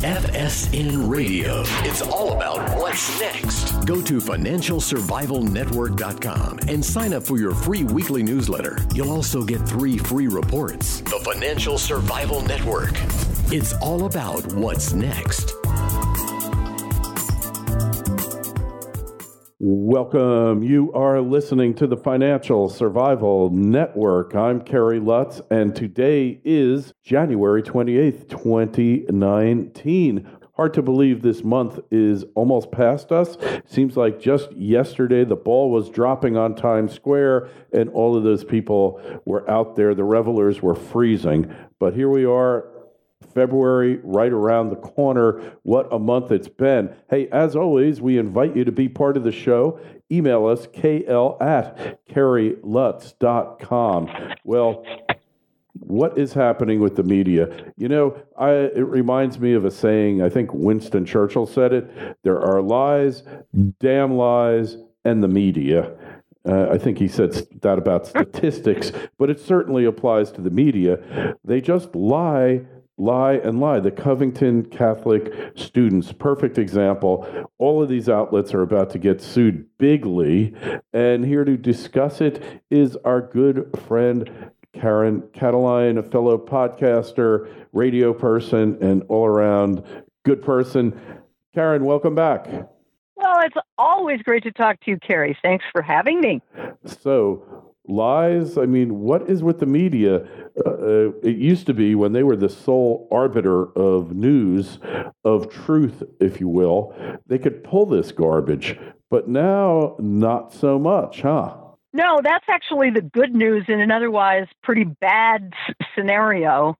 FSN Radio. It's all about what's next. Go to financialsurvivalnetwork.com and sign up for your free weekly newsletter. You'll also get 3 free reports. The Financial Survival Network. It's all about what's next. Welcome. You are listening to the Financial Survival Network. I'm Kerry Lutz, and today is January 28th, 2019. Hard to believe this month is almost past us. Seems like just yesterday the ball was dropping on Times Square, and all of those people were out there. The revelers were freezing. But here we are, February, right around the corner. What a month it's been. Hey, as always, we invite you to be part of the show. Email us, kl@kerrylutz.com. Well, what is happening with the media? You know, it reminds me of a saying, I think Winston Churchill said it, there are lies, damn lies, and the media. I think he said that about statistics, but it certainly applies to the media. They just lie. The Covington Catholic students, perfect example. All of these outlets are about to get sued bigly, and here to discuss it is our good friend Kataline, a fellow podcaster, radio person, and all-around good person. Karen, welcome back. Well, it's always great to talk to you, Kerry. Thanks for having me. So, lies, I mean, what is with the media? It used to be when they were the sole arbiter of news, of truth, if you will, they could pull this garbage. But now, not so much, huh? No, that's actually the good news in an otherwise pretty bad scenario.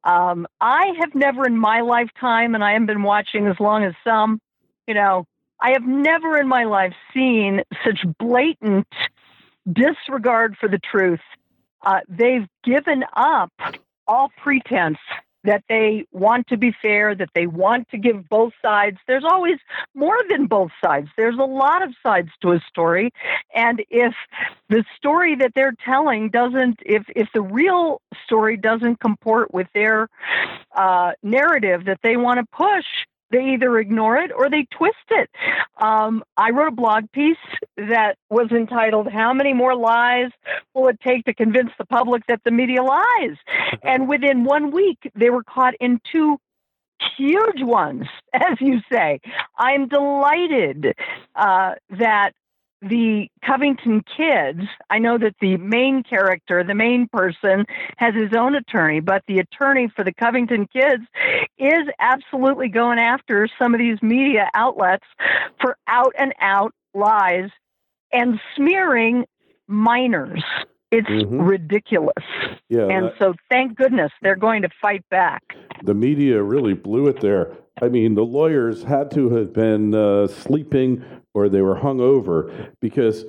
I have never in my lifetime, and I haven't been watching as long as some, I have never in my life seen such blatant disregard for the truth. They've given up all pretense that they want to be fair, that they want to give both sides. There's always more than both sides. There's a lot of sides to a story. And if the story that they're telling doesn't, if the real story doesn't comport with their narrative that they want to push, they either ignore it or they twist it. I wrote a blog piece that was entitled, "How Many More Lies Will It Take to Convince the Public That the Media Lies?" And within 1 week, they were caught in 2 huge ones, as you say. I'm delighted that the Covington kids, I know that the main character, the main person, has his own attorney, but the attorney for the Covington kids is absolutely going after some of these media outlets for out-and-out lies and smearing minors. It's ridiculous. Yeah, and so thank goodness they're going to fight back. The media really blew it there. I mean, the lawyers had to have been sleeping or they were hung over because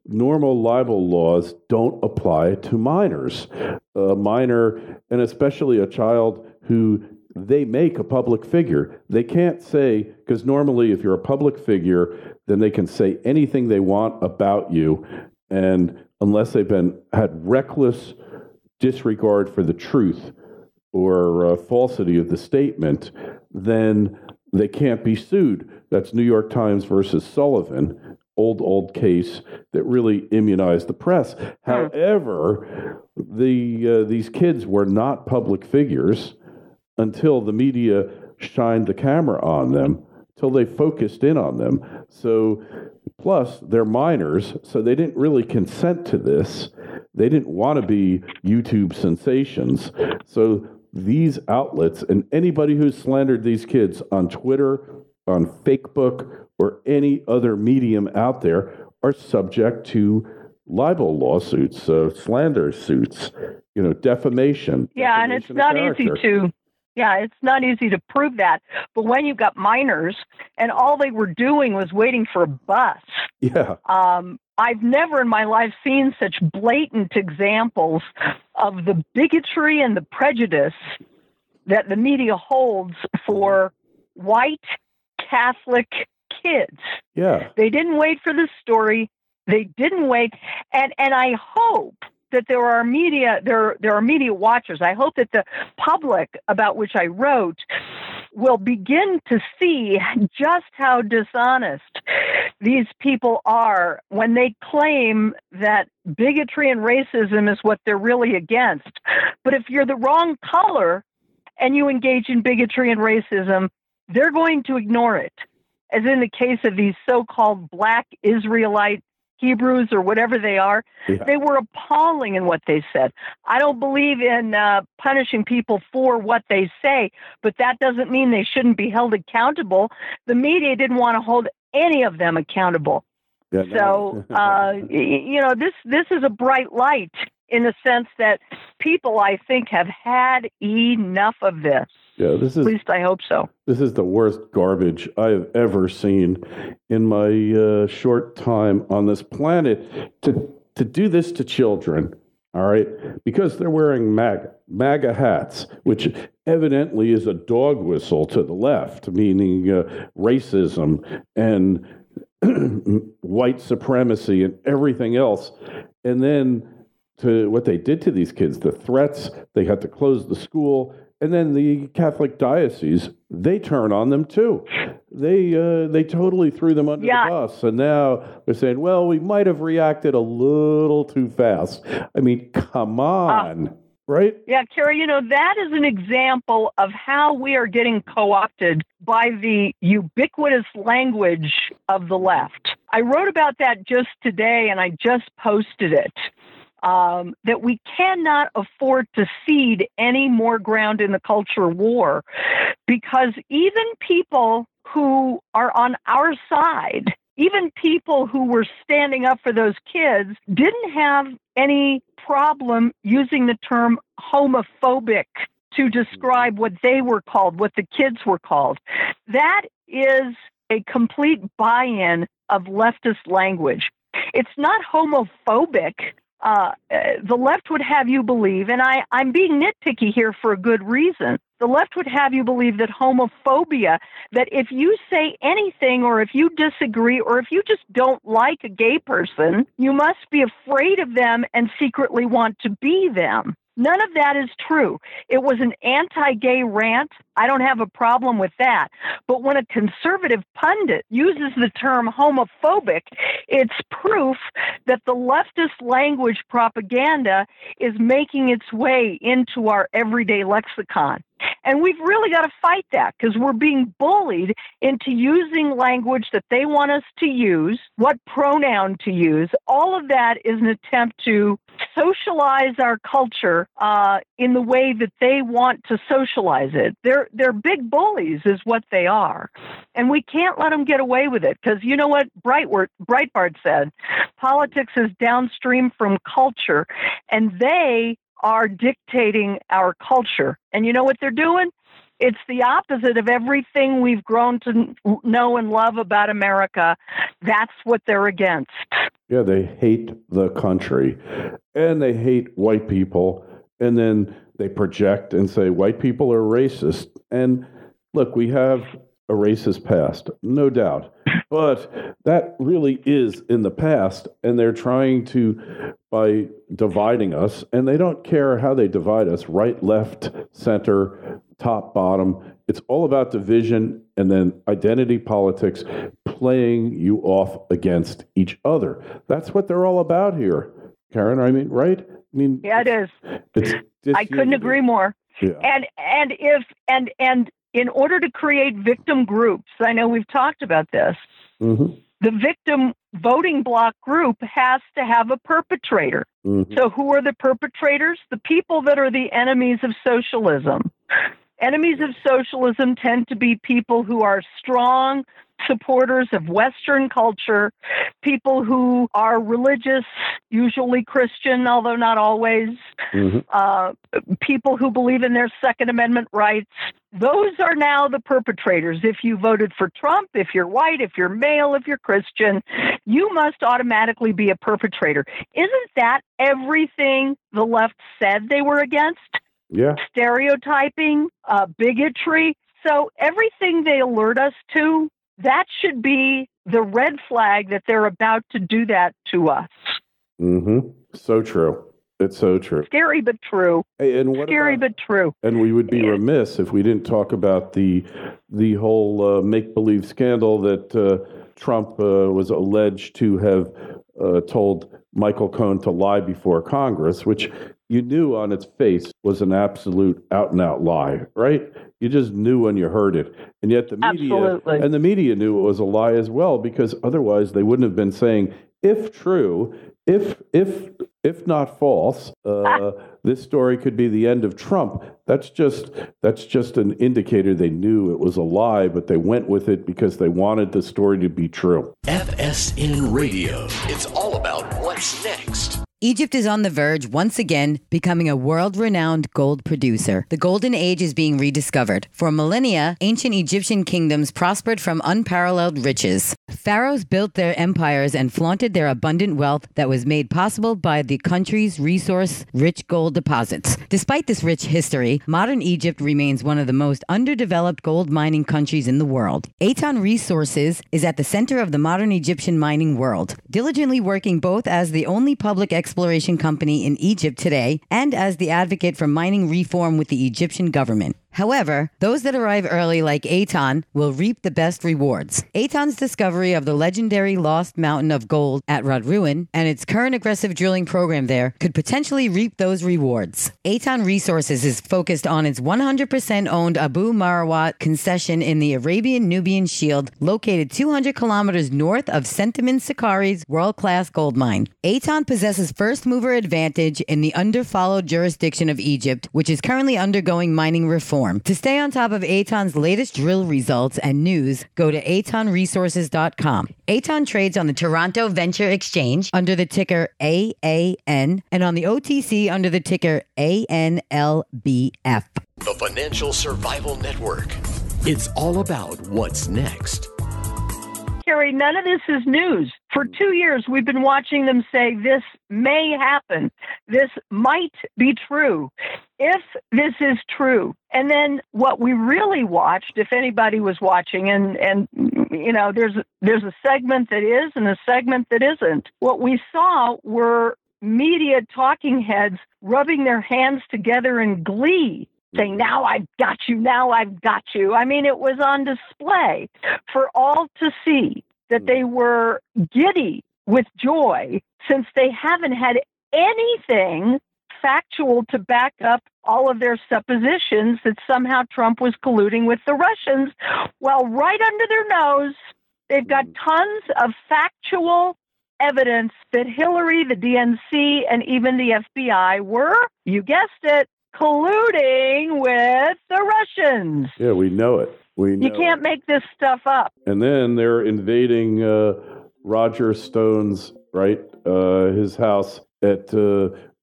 normal libel laws don't apply to minors. A minor, and especially a child who they make a public figure. They can't say, because normally if you're a public figure, then they can say anything they want about you. And unless they've had reckless disregard for the truth or falsity of the statement, then they can't be sued. That's New York Times versus Sullivan, old case that really immunized the press. However, these kids were not public figures until the media shined the camera on them, till they focused in on them. So, plus, they're minors, so they didn't really consent to this. They didn't want to be YouTube sensations. So these outlets and anybody who's slandered these kids on Twitter, on Facebook, or any other medium out there are subject to libel lawsuits, slander suits, defamation. Yeah, and it's not easy to... Yeah, it's not easy to prove that. But when you've got minors and all they were doing was waiting for a bus. Yeah. I've never in my life seen such blatant examples of the bigotry and the prejudice that the media holds for white Catholic kids. Yeah. They didn't wait for the story. They didn't wait. And I hope that there are media watchers. I hope that the public about which I wrote will begin to see just how dishonest these people are when they claim that bigotry and racism is what they're really against. But if you're the wrong color and you engage in bigotry and racism, they're going to ignore it. As in the case of these so-called black Israelite Hebrews or whatever they are, they were appalling in what they said. I don't believe in punishing people for what they say, but that doesn't mean they shouldn't be held accountable. The media didn't want to hold any of them accountable. Yeah, so, this is a bright light in the sense that people, I think, have had enough of this. Yeah, at least I hope so. This is the worst garbage I've ever seen in my short time on this planet. To do this to children, all right, because they're wearing MAGA hats, which evidently is a dog whistle to the left, meaning racism and white supremacy and everything else. And then to what they did to these kids, the threats, they had to close the school. And then the Catholic diocese, they turn on them too. They totally threw them under the bus. And now they're saying, well, we might have reacted a little too fast. I mean, come on, right? Yeah, Carrie, that is an example of how we are getting co-opted by the ubiquitous language of the left. I wrote about that just today, and I just posted it. That we cannot afford to cede any more ground in the culture war, because even people who are on our side, even people who were standing up for those kids, didn't have any problem using the term homophobic to describe what they were called, what the kids were called. That is a complete buy-in of leftist language. It's not homophobic. The left would have you believe, and I'm being nitpicky here for a good reason, the left would have you believe that homophobia, that if you say anything or if you disagree or if you just don't like a gay person, you must be afraid of them and secretly want to be them. None of that is true. It was an anti-gay rant. I don't have a problem with that. But when a conservative pundit uses the term homophobic, it's proof that the leftist language propaganda is making its way into our everyday lexicon. And we've really got to fight that because we're being bullied into using language that they want us to use, what pronoun to use. All of that is an attempt to socialize our culture in the way that they want to socialize it. They're big bullies is what they are. And we can't let them get away with it because you know what Breitbart said? Politics is downstream from culture, and they are dictating our culture. And you know what they're doing? It's the opposite of everything we've grown to know and love about America. That's what they're against. Yeah, they hate the country, and they hate white people, and then they project and say white people are racist. And look, we have a racist past, no doubt. But that really is in the past, and they're trying to, by dividing us, and they don't care how they divide us, right, left, center, top, bottom. It's all about division and then identity politics, playing you off against each other. That's what they're all about here, Karen. I mean, right? I mean, yeah, it is. I couldn't agree more. Yeah. And in order to create victim groups, I know we've talked about this, the victim voting bloc group has to have a perpetrator. So who are the perpetrators? The people that are the enemies of socialism. Enemies of socialism tend to be people who are strong supporters of Western culture, people who are religious, usually Christian, although not always, people who believe in their Second Amendment rights. Those are now the perpetrators. If you voted for Trump, if you're white, if you're male, if you're Christian, you must automatically be a perpetrator. Isn't that everything the left said they were against? Yeah. Stereotyping, bigotry. So everything they alert us to, that should be the red flag that they're about to do that to us. So true. It's so true. Scary but true. Hey, and what Scary about, but true. And we would be remiss if we didn't talk about the whole make-believe scandal that Trump was alleged to have told Michael Cohen to lie before Congress, which you knew on its face was an absolute out-and-out lie, right? You just knew when you heard it. And yet the media knew it was a lie as well, because otherwise they wouldn't have been saying, if true, if not false, this story could be the end of Trump. That's just an indicator they knew it was a lie, but they went with it because they wanted the story to be true. FSN Radio. It's all about what's next. Egypt is on the verge, once again, becoming a world-renowned gold producer. The Golden Age is being rediscovered. For millennia, ancient Egyptian kingdoms prospered from unparalleled riches. Pharaohs built their empires and flaunted their abundant wealth that was made possible by the country's resource-rich gold deposits. Despite this rich history, modern Egypt remains one of the most underdeveloped gold mining countries in the world. Aton Resources is at the center of the modern Egyptian mining world, diligently working both as the only public exploration company in Egypt today and as the advocate for mining reform with the Egyptian government. However, those that arrive early like Aton will reap the best rewards. Aton's discovery of the legendary Lost Mountain of Gold at Radruin and its current aggressive drilling program there could potentially reap those rewards. Aton Resources is focused on its 100% owned Abu Marawat concession in the Arabian-Nubian Shield, located 200 kilometers north of Centamin Sakari's world-class gold mine. Aton possesses first-mover advantage in the underfollowed jurisdiction of Egypt, which is currently undergoing mining reform. To stay on top of Aton's latest drill results and news, go to atonresources.com. Aton trades on the Toronto Venture Exchange under the ticker AAN and on the OTC under the ticker ANLBF. The Financial Survival Network. It's all about what's next. Carrie, none of this is news. For 2 years, we've been watching them say this may happen. This might be true. If this is true. And then what we really watched, if anybody was watching, and you know, there's a segment that is and a segment that isn't. What we saw were media talking heads rubbing their hands together in glee, saying, now I've got you, now I've got you. I mean, it was on display for all to see that they were giddy with joy since they haven't had anything factual to back up all of their suppositions that somehow Trump was colluding with the Russians. Well, right under their nose, they've got tons of factual evidence that Hillary, the DNC, and even the FBI were, you guessed it, colluding with the Russians. Yeah, we know it. You can't make this stuff up. And then they're invading Roger Stone's, right, his house at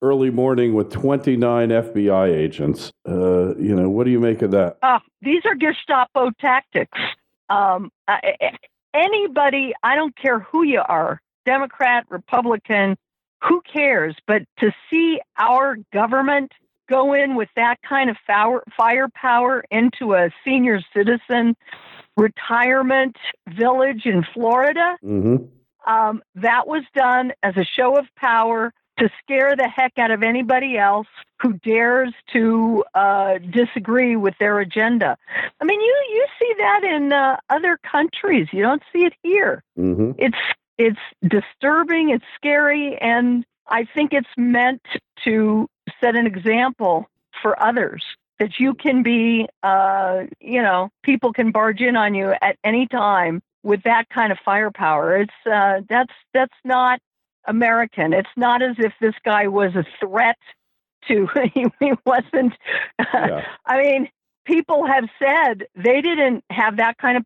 early morning with 29 FBI agents. What do you make of that? These are Gestapo tactics. Anybody, I don't care who you are, Democrat, Republican, who cares? But to see our government go in with that kind of firepower into a senior citizen retirement village in Florida, that was done as a show of power to scare the heck out of anybody else who dares to disagree with their agenda. I mean, you see that in other countries. You don't see it here. It's disturbing, it's scary, and I think it's meant to set an example for others that you can be, people can barge in on you at any time with that kind of firepower. It's that's not American. It's not as if this guy was a threat to. He wasn't. I mean, people have said they didn't have that kind of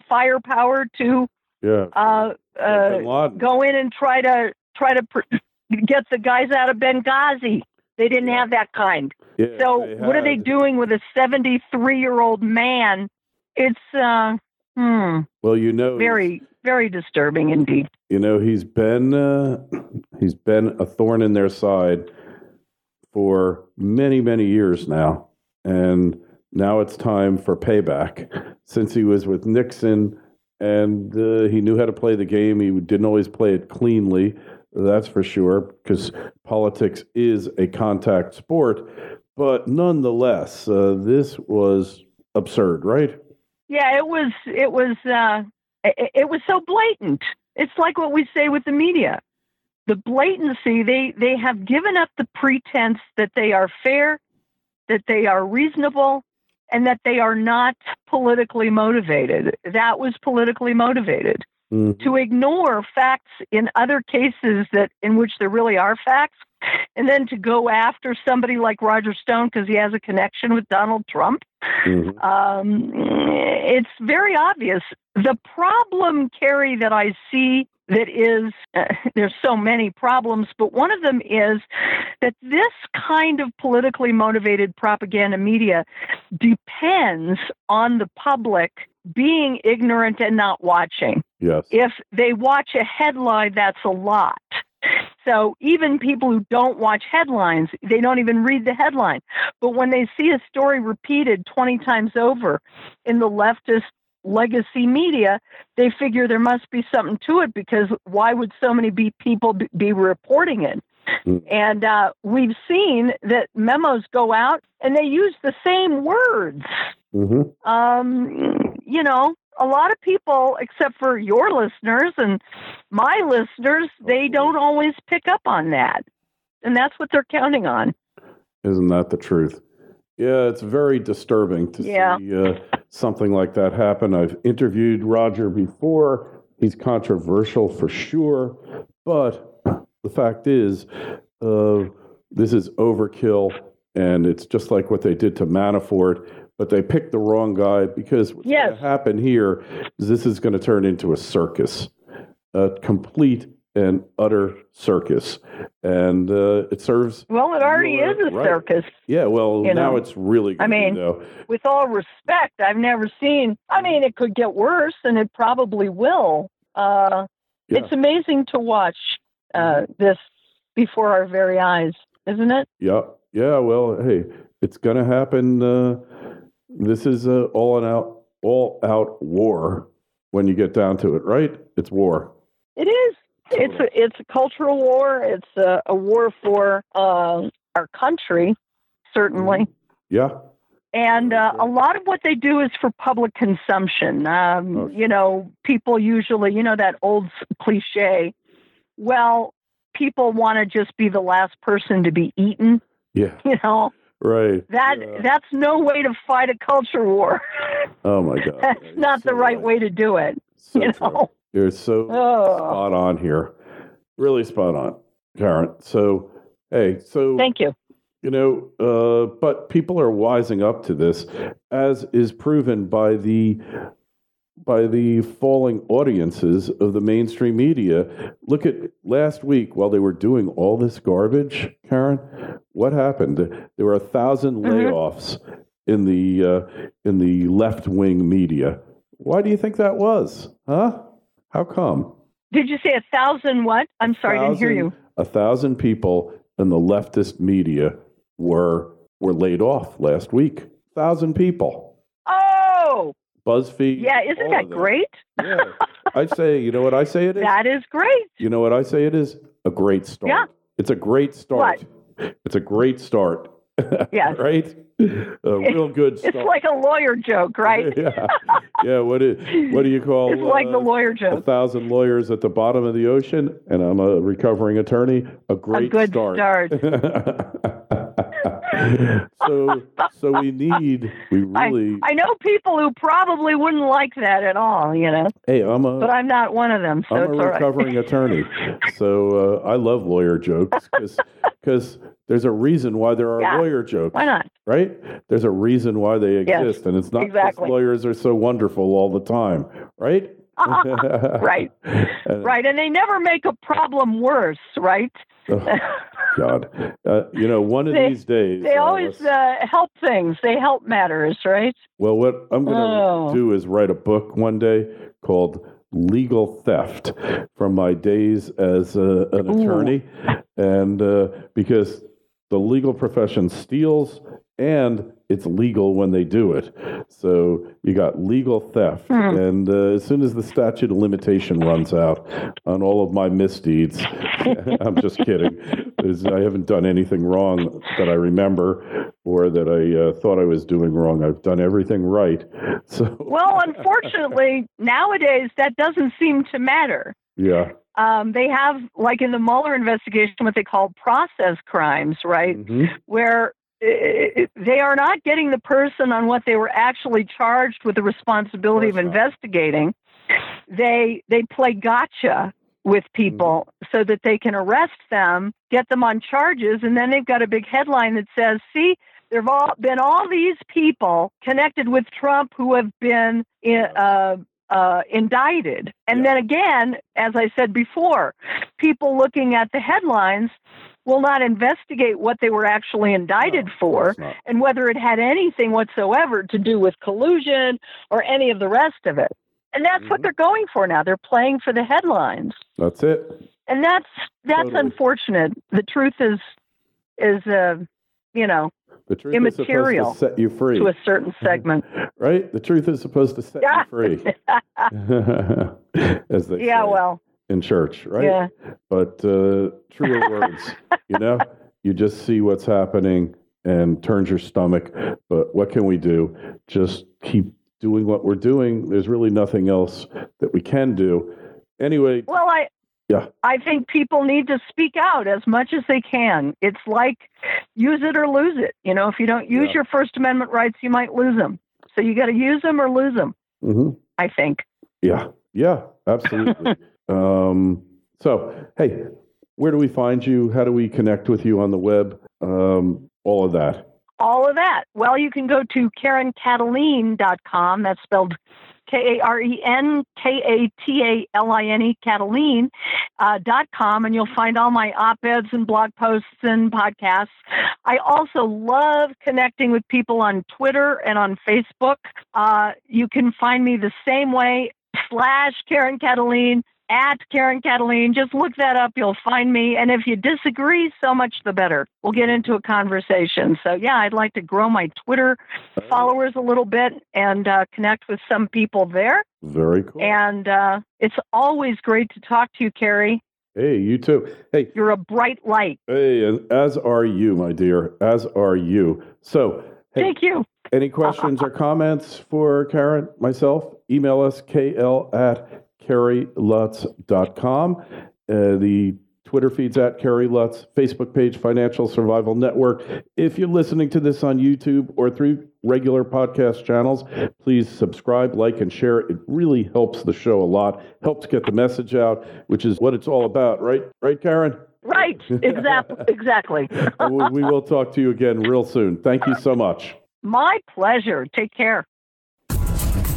firepower to go in and try to get the guys out of Benghazi. They didn't have that kind. Yeah, so what are they doing with a 73-year-old man? It's very, very disturbing indeed. He's been a thorn in their side for many, many years now, and now it's time for payback. Since he was with Nixon and he knew how to play the game, he didn't always play it cleanly. That's for sure, because politics is a contact sport. But nonetheless, this was absurd, right? Yeah, it was. It was so blatant. It's like what we say with the media. The blatancy, they have given up the pretense that they are fair, that they are reasonable, and that they are not politically motivated. That was politically motivated. Mm-hmm. To ignore facts in other cases in which there really are facts, and then to go after somebody like Roger Stone because he has a connection with Donald Trump. Mm-hmm. It's very obvious. The problem, Carrie, that I see that is, there's so many problems, but one of them is that this kind of politically motivated propaganda media depends on the public being ignorant and not watching. Yes. If they watch a headline, that's a lot. So even people who don't watch headlines, they don't even read the headline. But when they see a story repeated 20 times over in the leftist legacy media, they figure there must be something to it, because why would so many people be reporting it? Mm. And we've seen that memos go out and they use the same words. Mm-hmm. A lot of people, except for your listeners and my listeners, they don't always pick up on that. And that's what they're counting on. Isn't that the truth? Yeah, it's very disturbing to see something like that happen. I've interviewed Roger before. He's controversial for sure. But the fact is, this is overkill. And it's just like what they did to Manafort. But they picked the wrong guy, because what's going to happen here is this is going to turn into a circus, a complete and utter circus. And it serves... Well, it already is a circus. Yeah, well, now it's really going to be, though. With all respect, I've never seen... it could get worse, and it probably will. It's amazing to watch this before our very eyes, isn't it? Yeah, well, hey, it's going to happen... This is an all-out war when you get down to it, right? It's war. It is. Totally. It's a cultural war. It's a war for our country, certainly. Yeah. And a lot of what they do is for public consumption. People usually, that old cliche, well, people want to just be the last person to be eaten. Yeah. Right. That's no way to fight a culture war. Oh my God. That's not the right way to do it. So you're so spot on here. Really spot on, Karen. So thank you. But people are wising up to this, as is proven by the falling audiences of the mainstream media. Look at last week, while they were doing all this garbage, Karen, what happened? There were 1,000 layoffs in the left-wing media. Why do you think that was? Huh? How come? Did you say 1,000 what? I'm sorry, I didn't hear you. 1,000 people in the leftist media were laid off last week. 1,000 people. Oh! Buzzfeed. Yeah, isn't that great? Yeah. I say, you know what I say it is? That is great. You know what I say it is? A great start. Yeah. It's a great start. What? It's a great start. Yes. Right? A real good start. It's like a lawyer joke, right? Yeah. What do you call It's like the lawyer joke. 1,000 lawyers at the bottom of the ocean, and I'm a recovering attorney. A good start. So we really. I know people who probably wouldn't like that at all, Hey, but I'm not one of them, so I'm a recovering attorney. So I love lawyer jokes because there's a reason why there are lawyer jokes. Why not? Right? There's a reason why they exist, and it's not because lawyers are so wonderful all the time, right? Right. Right, and they never make a problem worse, right? Oh, God. One of these days... They always help things. They help matters, right? Well, what I'm going to do is write a book one day called Legal Theft, from my days as an attorney. And because the legal profession steals and it's legal when they do it. So you got legal theft. And as soon as the statute of limitation runs out on all of my misdeeds, I'm just kidding. I haven't done anything wrong that I remember or that I thought I was doing wrong. I've done everything right. So well, unfortunately, nowadays that doesn't seem to matter. Yeah. They have, like in the Mueller investigation, what they call process crimes, right? Where they are not getting the person on what they were actually charged with the responsibility of investigating. They play gotcha with people so that they can arrest them, get them on charges, and then they've got a big headline that says, see, there have been all these people connected with Trump who have been indicted. And then again, as I said before, people looking at the headlines will not investigate what they were actually indicted for and whether it had anything whatsoever to do with collusion or any of the rest of it. And that's what they're going for now. They're playing for the headlines. That's it. And that's totally unfortunate. The truth is the truth immaterial is supposed to set you free to a certain segment. Right? The truth is supposed to set you free. As they say well, in church, right? Yeah. But truer words, you just see what's happening and turns your stomach. But what can we do? Just keep doing what we're doing. There's really nothing else that we can do. Anyway. Well, I think people need to speak out as much as they can. It's like use it or lose it. If you don't use your First Amendment rights, you might lose them. So you got to use them or lose them, I think. Yeah, absolutely. So, hey, where do we find you? How do we connect with you on the web? All of that. All of that. Well, you can go to KarenKataline.com. That's spelled KarenKataline, Kataline.com, and you'll find all my op-eds and blog posts and podcasts. I also love connecting with people on Twitter and on Facebook. You can find me the same way, /Karen Kataline, @Karen Kataline. Just look that up. You'll find me. And if you disagree, so much the better. We'll get into a conversation. So, I'd like to grow my Twitter followers a little bit and connect with some people there. Very cool. And it's always great to talk to you, Carrie. Hey, you too. Hey. You're a bright light. Hey, and as are you, my dear. As are you. So, hey, thank you. Any questions or comments for Karen, myself? Email us, KL@KerryLutz.com. The Twitter feed's @KerryLutz. Facebook page, Financial Survival Network. If you're listening to this on YouTube or through regular podcast channels, please subscribe, like, and share. It really helps the show a lot. Helps get the message out, which is what it's all about, right? Right, Karen? Right. Exactly. We will talk to you again real soon. Thank you so much. My pleasure. Take care.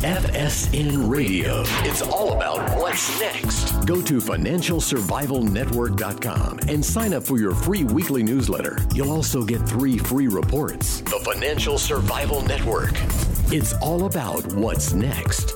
FSN Radio. It's all about what's next. Go to financialsurvivalnetwork.com and sign up for your free weekly newsletter. You'll also get 3 free reports. The Financial Survival Network. It's all about what's next.